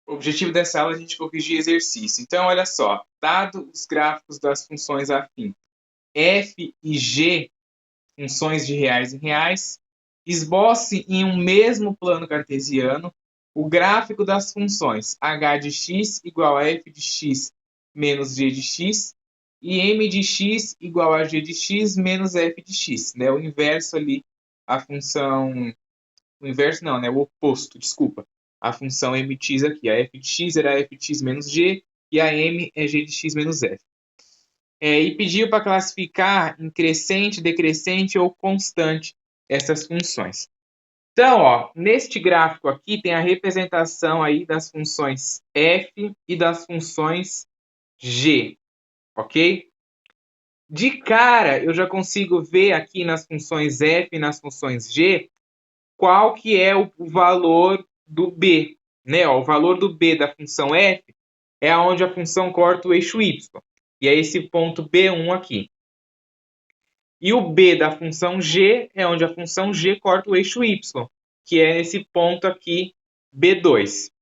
O objetivo dessa aula é a gente corrigir exercício. Então, olha só, dado os gráficos das funções afim f e g, funções de reais em reais, esboce em um mesmo plano cartesiano o gráfico das funções h de x igual a f de x menos g de x e m de x igual a g de x menos f de x, né? O inverso ali, a função... O inverso não, né? O oposto, desculpa. A função mx aqui, a f de x era f de x menos g e a m é g de x menos f. E pediu para classificar em crescente, decrescente ou constante essas funções. Então, ó, neste gráfico aqui tem a representação aí das funções f e das funções g, ok? De cara, eu já consigo ver aqui nas funções f e nas funções g qual que é o valor do b, né? Ó, o valor do b da função f é onde a função corta o eixo y. E é esse ponto B1 aqui. E o b da função g é onde a função g corta o eixo y, que é esse ponto aqui, B2.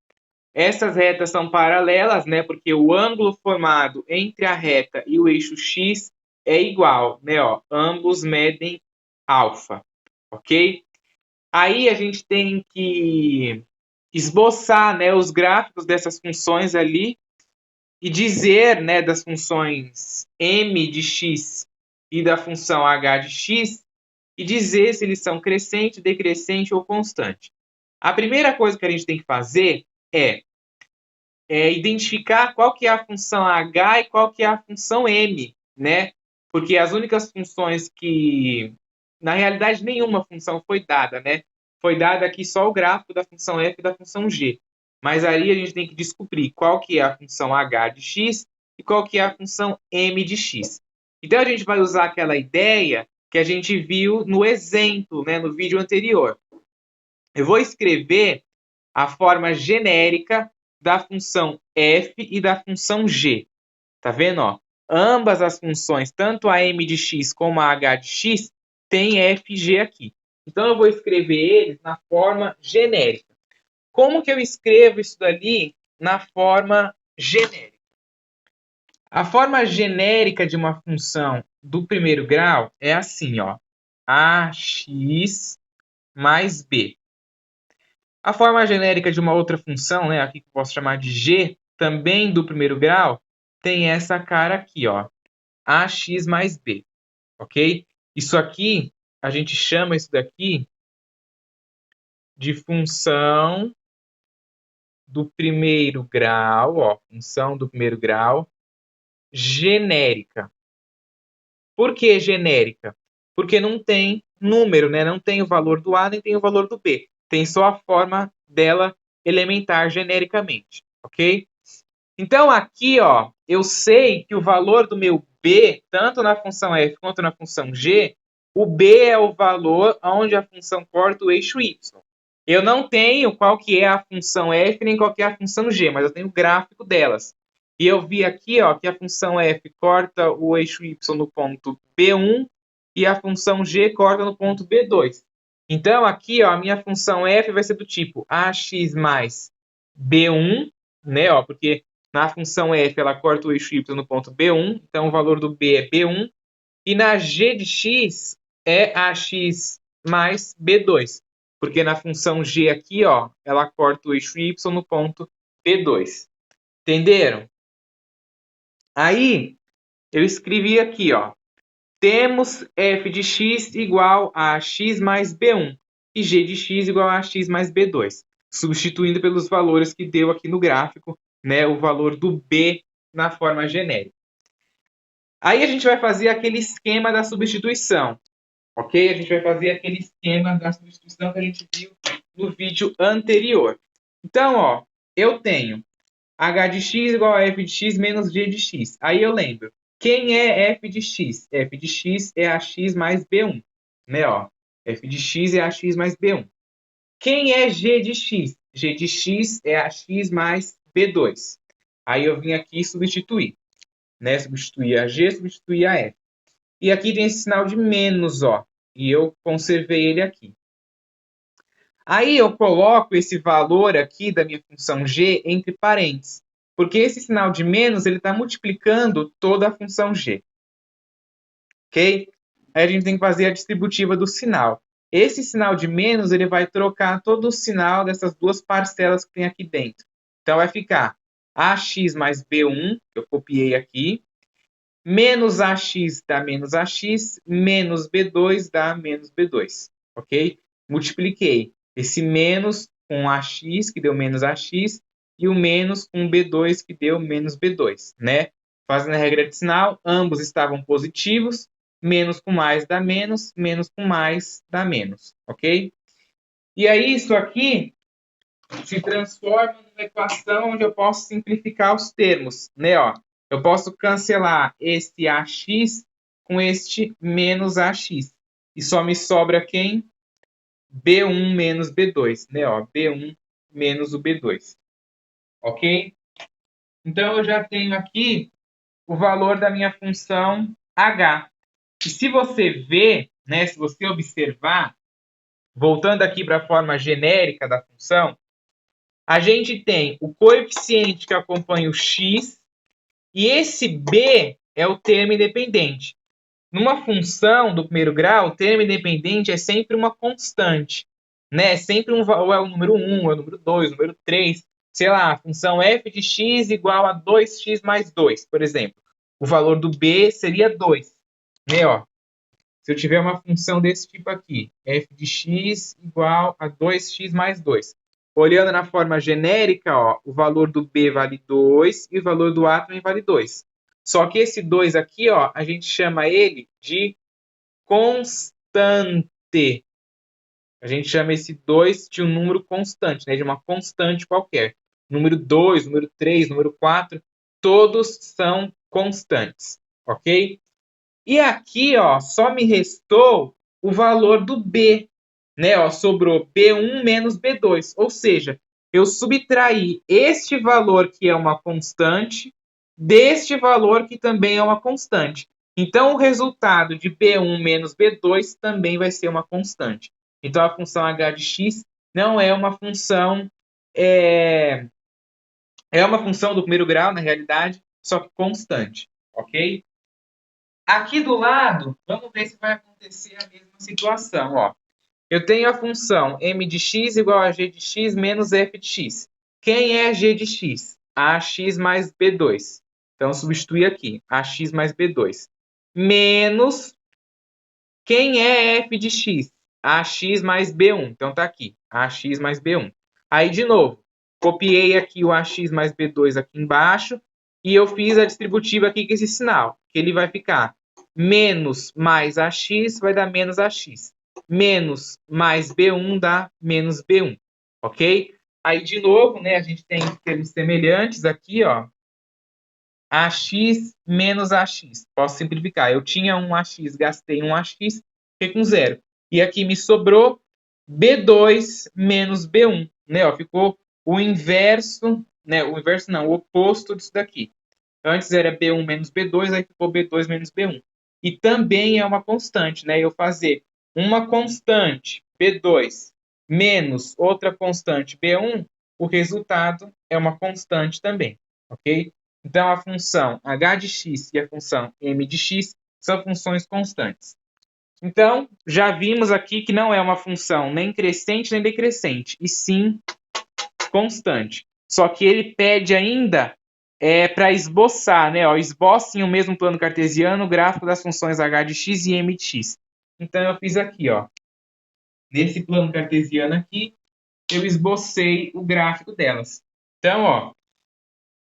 Essas retas são paralelas, né? Porque o ângulo formado entre a reta e o eixo x é igual, né? Ó, ambos medem alfa, ok? Aí a gente tem que esboçar, né, os gráficos dessas funções ali e dizer, né, das funções m de x e da função h de x e dizer se eles são crescente, decrescente ou constante. A primeira coisa que a gente tem que fazer é identificar qual que é a função h e qual que é a função m, né? Porque as únicas funções que, na realidade, nenhuma função foi dada, né? Foi dada aqui só o gráfico da função f e da função g. Mas aí a gente tem que descobrir qual que é a função h de x e qual que é a função m de x. Então a gente vai usar aquela ideia que a gente viu no exemplo, né, no vídeo anterior. Eu vou escrever a forma genérica da função f e da função g. Tá vendo? Ó? Ambas as funções, tanto a m de x como a h de x, têm f e g aqui. Então, eu vou escrever eles na forma genérica. Como que eu escrevo isso dali na forma genérica? A forma genérica de uma função do primeiro grau é assim, ó. Ax mais b. A forma genérica de uma outra função, né, aqui que eu posso chamar de g, também do primeiro grau, tem essa cara aqui, ó, ax mais b, ok? Isso aqui, a gente chama isso daqui de função do primeiro grau, ó, função do primeiro grau genérica. Por que genérica? Porque não tem número, né? Não tem o valor do A nem tem o valor do B. Tem só a forma dela elementar genericamente, ok? Então aqui, ó, eu sei que o valor do meu B, tanto na função f quanto na função g, o B é o valor onde a função corta o eixo y. Eu não tenho qual que é a função f nem qual que é a função g, mas eu tenho o gráfico delas. E eu vi aqui, ó, que a função f corta o eixo y no ponto B1 e a função g corta no ponto B2. Então aqui, ó, a minha função f vai ser do tipo ax mais B1, né, ó, porque na função f ela corta o eixo y no ponto B1, então o valor do b é B1. E na g de x é ax mais B2, porque na função g aqui, ó, ela corta o eixo y no ponto B2. Entenderam? Aí, eu escrevi aqui, ó, temos f de x igual a x mais B1 e g de x igual a x mais B2, substituindo pelos valores que deu aqui no gráfico, né, o valor do b na forma genérica. Aí a gente vai fazer aquele esquema da substituição, ok? A gente vai fazer aquele esquema da substituição que a gente viu no vídeo anterior. Então, ó, eu tenho h de x igual a f de x menos g de x. Aí eu lembro, quem é f de x? F de x é ax mais b1, né? Ó, f de x é ax mais b1. Quem é g de x? G de x é ax mais b2. Aí eu vim aqui substituir, né? Substituir a g, substituir a f. E aqui tem esse sinal de menos, ó. E eu conservei ele aqui. Aí eu coloco esse valor aqui da minha função g entre parênteses, porque esse sinal de menos ele está multiplicando toda a função g. Ok? Aí a gente tem que fazer a distributiva do sinal. Esse sinal de menos ele vai trocar todo o sinal dessas duas parcelas que tem aqui dentro. Então vai ficar ax mais b1, que eu copiei aqui, menos ax dá menos ax, menos b2 dá menos b2. Ok? Multipliquei esse menos com ax, que deu menos ax, e o menos com b2, que deu menos b2, né? Fazendo a regra de sinal, ambos estavam positivos, menos com mais dá menos com mais dá menos, ok? E aí isso aqui se transforma numa equação onde eu posso simplificar os termos, né? Ó, eu posso cancelar esse ax com este menos ax. E só me sobra quem? B1 menos B2, né? Ó, B1 menos o B2. Ok? Então, eu já tenho aqui o valor da minha função h. E se você ver, né, se você observar, voltando aqui para a forma genérica da função, a gente tem o coeficiente que acompanha o x e esse b é o termo independente. Numa função do primeiro grau, o termo independente é sempre uma constante, né? É sempre ou é o número 1, é o número 2, o número 3. Sei lá, a função f de x igual a 2x mais 2, por exemplo. O valor do b seria 2, né? Ó, se eu tiver uma função desse tipo aqui, f de x igual a 2x mais 2. Olhando na forma genérica, ó, o valor do b vale 2 e o valor do a também vale 2. Só que esse 2 aqui, ó, a gente chama ele de constante. A gente chama esse 2 de um número constante, né, de uma constante qualquer. Número 2, número 3, número 4, todos são constantes, ok? E aqui, ó, só me restou o valor do B, né? Ó, sobrou B1 menos B2. Ou seja, eu subtraí este valor que é uma constante deste valor que também é uma constante. Então, o resultado de B1 menos B2 também vai ser uma constante. Então, a função h de x não é uma função... é uma função do primeiro grau, na realidade, só que constante, ok? Aqui do lado, vamos ver se vai acontecer a mesma situação. Ó. Eu tenho a função m de x igual a g de x menos f de x. Quem é g de x? Ax mais b2. Então, substitui aqui, ax mais b2. Menos, quem é f de x? Ax mais b1. Então, tá aqui, ax mais b1. Aí, de novo, copiei aqui o ax mais b2 aqui embaixo e eu fiz a distributiva aqui com esse sinal, que ele vai ficar menos mais ax vai dar menos ax. Menos mais b1 dá menos b1, ok? Aí, de novo, né, a gente tem termos semelhantes aqui, ó. Ax menos ax. Posso simplificar. Eu tinha um ax, gastei um ax, fiquei com zero. E aqui me sobrou b2 menos b1, né? Ó, ficou o inverso, né? O inverso não, o oposto disso daqui. Antes era b1 menos b2, aí ficou b2 menos b1. E também é uma constante, né? Eu fazer uma constante, b2, menos outra constante, b1, o resultado é uma constante também, ok? Então, a função h de x e a função m de x são funções constantes. Então, já vimos aqui que não é uma função nem crescente nem decrescente, e sim constante. Só que ele pede ainda para esboçar, né? Ó, esboce em o mesmo plano cartesiano o gráfico das funções h de x e m de x. Então, eu fiz aqui, ó. Nesse plano cartesiano aqui, eu esbocei o gráfico delas. Então, ó,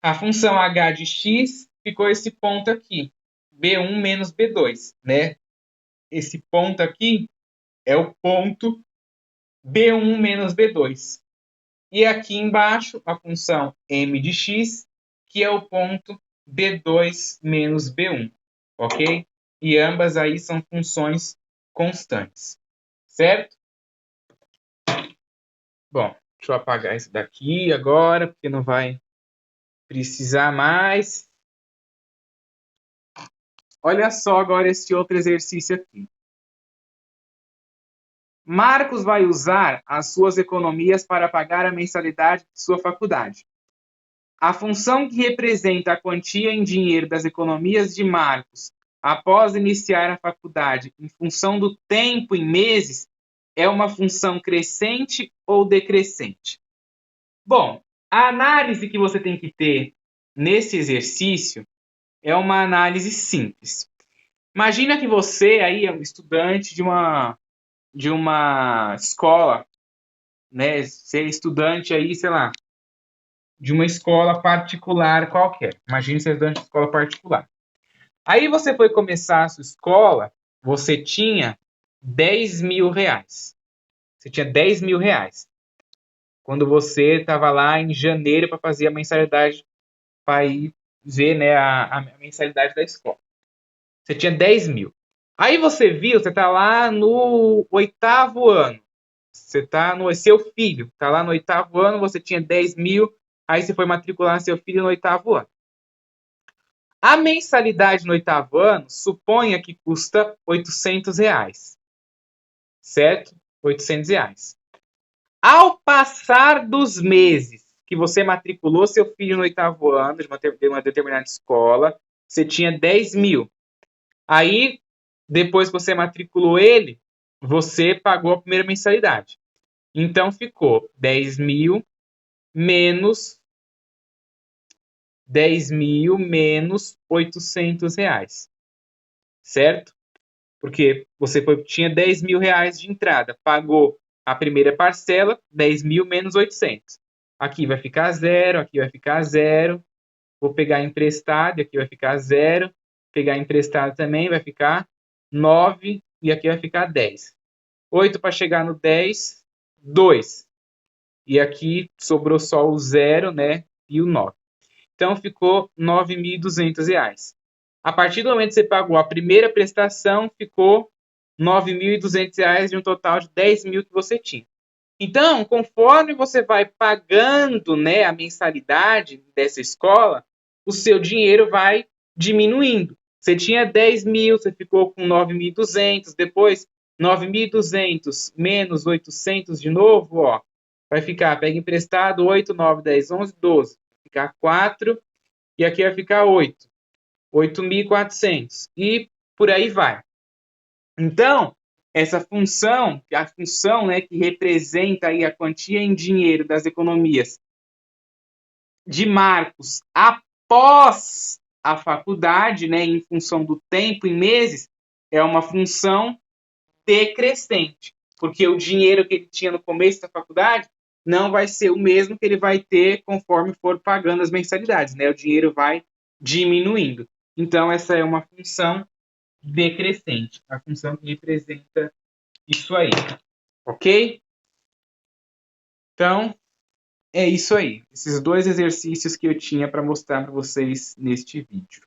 a função h de x ficou esse ponto aqui, b1 menos b2, né? Esse ponto aqui é o ponto b1 menos b2. E aqui embaixo, a função m de x, que é o ponto b2 menos b1, ok? E ambas aí são funções constantes, certo? Bom, deixa eu apagar isso daqui agora, porque não vai precisar mais. Olha só agora esse outro exercício aqui. Marcos vai usar as suas economias para pagar a mensalidade de sua faculdade. A função que representa a quantia em dinheiro das economias de Marcos após iniciar a faculdade em função do tempo em meses é uma função crescente ou decrescente? Bom, a análise que você tem que ter nesse exercício é uma análise simples. Imagina que você aí é um estudante de uma escola, né? Você é estudante aí, sei lá, de uma escola particular qualquer. Imagina ser estudante de escola particular. Aí você foi começar a sua escola, você tinha 10 mil reais. Você tinha 10 mil reais. Quando você estava lá em janeiro para fazer a mensalidade, para ir ver, né, a mensalidade da escola. Você tinha 10 mil. Aí você viu, você está lá no 8º ano. Você está no seu filho, está lá no 8º ano, você tinha 10 mil, aí você foi matricular seu filho no 8º ano. A mensalidade no 8º ano, suponha que custa 800 reais, certo? 800 reais. Ao passar dos meses que você matriculou seu filho no 8º ano de uma determinada escola, você tinha 10 mil. Aí, depois que você matriculou ele, você pagou a primeira mensalidade. Então, ficou 10 mil menos 800 reais, certo? Porque você tinha 10 mil reais de entrada, pagou a primeira parcela, 10 mil menos 800. Aqui vai ficar zero, aqui vai ficar zero. Vou pegar emprestado, aqui vai ficar zero. Pegar emprestado também vai ficar 9 e aqui vai ficar 10. 8 para chegar no 10, 2. E aqui sobrou só o 0, né? E o 9. Então ficou R$ 9.200. A partir do momento que você pagou a primeira prestação, ficou R$ 9.200 de um total de 10 mil que você tinha. Então, conforme você vai pagando, né, a mensalidade dessa escola, o seu dinheiro vai diminuindo. Você tinha 10 mil, você ficou com 9.200, depois 9.200 menos 800 de novo, ó, vai ficar, pega emprestado, 8, 9, 10, 11, 12, vai ficar 4, e aqui vai ficar 8, 8.400, e por aí vai. Então, essa função, a função, né, que representa aí a quantia em dinheiro das economias de Marcos após a faculdade, né, em função do tempo, em meses, é uma função decrescente, porque o dinheiro que ele tinha no começo da faculdade não vai ser o mesmo que ele vai ter conforme for pagando as mensalidades, né? O dinheiro vai diminuindo. Então, essa é uma função decrescente, a função que representa isso aí, ok? Então, é isso aí. Esses dois exercícios que eu tinha para mostrar para vocês neste vídeo.